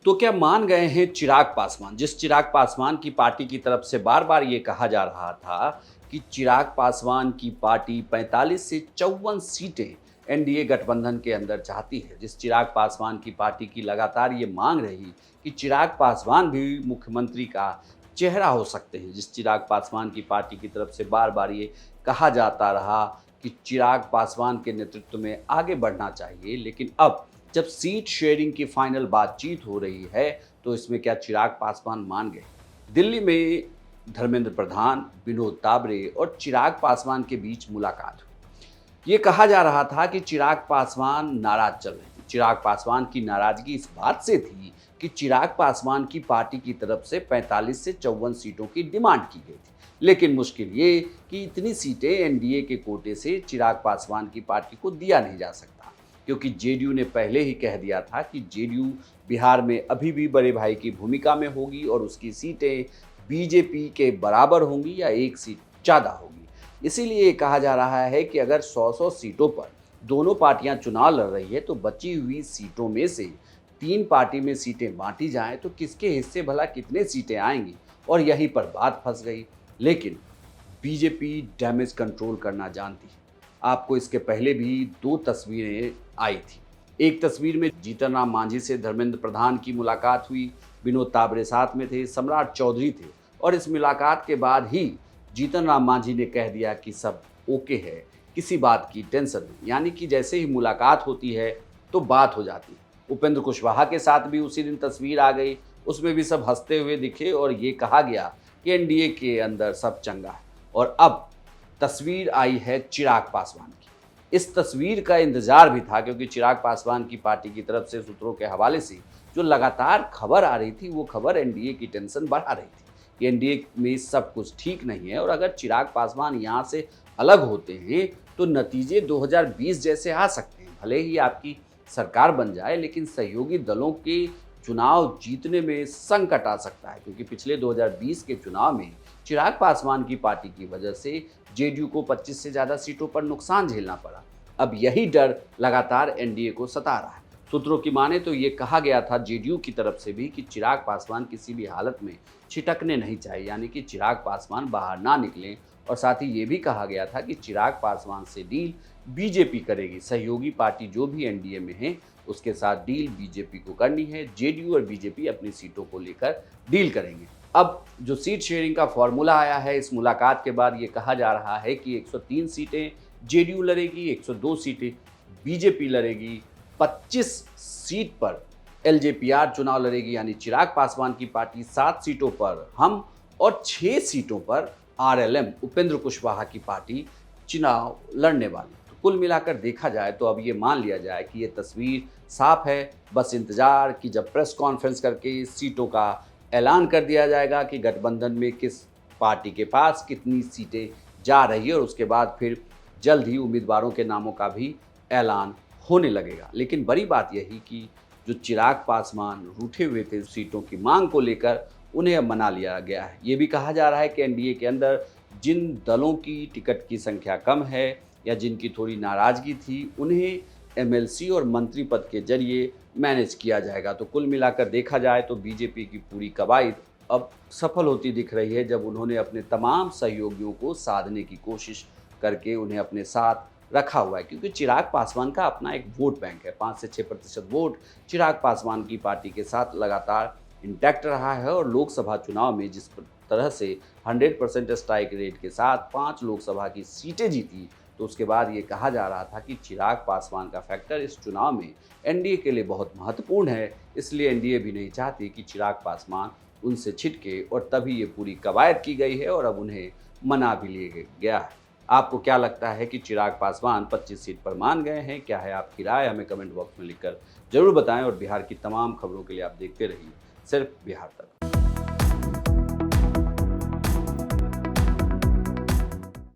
तो क्या मान गए हैं चिराग पासवान? जिस चिराग पासवान की पार्टी की तरफ से बार-बार ये कहा जा रहा था कि चिराग पासवान की पार्टी 45 से 54 सीटें एनडीए गठबंधन के अंदर चाहती है। जिस चिराग पासवान की पार्टी की लगातार ये मांग रही कि चिराग पासवान भी मुख्यमंत्री का चेहरा हो सकते हैं। जिस चिराग पासवान की पार्टी की तरफ से बार-बार ये कहा जाता रहा कि चिराग पासवान के नेतृत्व में आगे बढ़ना चाहिए, लेकिन अब जब सीट शेयरिंग की फाइनल बातचीत हो रही है, तो इसमें क्या चिराग पासवान मान गए? दिल्ली में धर्मेंद्र प्रधान, विनोद तावरे और चिराग पासवान के बीच मुलाकात हुई। ये कहा जा रहा था कि चिराग पासवान नाराज चल रहे थे। चिराग पासवान की नाराजगी इस बात से थी कि चिराग पासवान की पार्टी की तरफ से 45 से 54 सीटों की डिमांड की गई थी। लेकिन मुश्किल ये कि इतनी सीटें एनडीए के कोटे से चिराग पासवान की पार्टी को दिया नहीं जा सकता, क्योंकि जेडीयू ने पहले ही कह दिया था कि जेडीयू बिहार में अभी भी बड़े भाई की भूमिका में होगी और उसकी सीटें बीजेपी के बराबर होंगी या एक सीट ज़्यादा होगी। इसीलिए ये कहा जा रहा है कि अगर 100-100 सीटों पर दोनों पार्टियां चुनाव लड़ रही है, तो बची हुई सीटों में से 3 पार्टी में सीटें बांटी जाएं तो किसके हिस्से भला कितने सीटें आएंगी, और यहीं पर बात फंस गई। लेकिन बीजेपी डैमेज कंट्रोल करना जानती है। आपको इसके पहले भी 2 तस्वीरें आई थी। एक तस्वीर में जीतन राम मांझी से धर्मेंद्र प्रधान की मुलाकात हुई, विनोद तावरे साथ में थे, सम्राट चौधरी थे, और इस मुलाकात के बाद ही जीतन राम मांझी ने कह दिया कि सब ओके है, किसी बात की टेंशन नहीं। यानी कि जैसे ही मुलाकात होती है तो बात हो जाती है। उपेंद्र कुशवाहा के साथ भी उसी दिन तस्वीर आ गई, उसमें भी सब हंसते हुए दिखे और ये कहा गया कि एनडीए के अंदर सब चंगा है। और अब तस्वीर आई है चिराग पासवान की। इस तस्वीर का इंतजार भी था, क्योंकि चिराग पासवान की पार्टी की तरफ से सूत्रों के हवाले से जो लगातार खबर आ रही थी, वो खबर एनडीए की टेंशन बढ़ा रही थी कि एनडीए में सब कुछ ठीक नहीं है, और अगर चिराग पासवान यहाँ से अलग होते हैं तो नतीजे 2020 जैसे आ सकते हैं। भले ही आपकी सरकार बन जाए, लेकिन सहयोगी दलों के चुनाव जीतने में संकट आ सकता है, क्योंकि पिछले 2020 के चुनाव में चिराग पासवान की पार्टी की वजह से जेडीयू को 25 से ज़्यादा सीटों पर नुकसान झेलना पड़ा। अब यही डर लगातार एनडीए को सता रहा है। सूत्रों की माने तो ये कहा गया था जेडीयू की तरफ से भी कि चिराग पासवान किसी भी हालत में छिटकने नहीं चाहिए, यानी कि चिराग पासवान बाहर ना निकलें। और साथ ही ये भी कहा गया था कि चिराग पासवान से डील बीजेपी करेगी। सहयोगी पार्टी जो भी एनडीए में है, उसके साथ डील बीजेपी को करनी है। जेडीयू और बीजेपी अपनी सीटों को लेकर डील करेंगे। अब जो सीट शेयरिंग का फॉर्मूला आया है, इस मुलाकात के बाद ये कहा जा रहा है कि 103 सीटें जेडीयू लड़ेगी, 102 सीटें बीजेपी लड़ेगी, 25 सीट पर एलजेपीआर चुनाव लड़ेगी, यानी चिराग पासवान की पार्टी, 7 सीटों पर हम और 6 सीटों पर आरएलएम उपेंद्र कुशवाहा की पार्टी चुनाव लड़ने वाली। तो कुल मिलाकर देखा जाए तो अब ये मान लिया जाए कि ये तस्वीर साफ है। बस इंतजार कि जब प्रेस कॉन्फ्रेंस करके सीटों का ऐलान कर दिया जाएगा कि गठबंधन में किस पार्टी के पास कितनी सीटें जा रही है, और उसके बाद फिर जल्द ही उम्मीदवारों के नामों का भी ऐलान होने लगेगा। लेकिन बड़ी बात यही कि जो चिराग पासवान रूठे हुए थे सीटों की मांग को लेकर, उन्हें अब मना लिया गया है। ये भी कहा जा रहा है कि एनडीए के अंदर जिन दलों की टिकट की संख्या कम है या जिनकी थोड़ी नाराज़गी थी, उन्हें एमएलसी और मंत्री पद के जरिए मैनेज किया जाएगा। तो कुल मिलाकर देखा जाए तो बीजेपी की पूरी कवायद अब सफल होती दिख रही है, जब उन्होंने अपने तमाम सहयोगियों को साधने की कोशिश करके उन्हें अपने साथ रखा हुआ है। क्योंकि चिराग पासवान का अपना एक वोट बैंक है, 5 से 6% वोट चिराग पासवान की पार्टी के साथ लगातार इंटैक्ट रहा है। और लोकसभा चुनाव में जिस तरह से 100% स्ट्राइक रेट के साथ 5 लोकसभा की सीटें जीती, तो उसके बाद ये कहा जा रहा था कि चिराग पासवान का फैक्टर इस चुनाव में एनडीए के लिए बहुत महत्वपूर्ण है। इसलिए एनडीए भी नहीं चाहती कि चिराग पासवान उनसे छिटके, और तभी ये पूरी कवायद की गई है और अब उन्हें मना भी लिया गया है। आपको क्या लगता है कि चिराग पासवान 25 सीट पर मान गए हैं? क्या है आपकी राय? हमें कमेंट बॉक्स में लिखकर जरूर बताएं, और बिहार की तमाम खबरों के लिए आप देखते रहिए सिर्फ बिहार तक।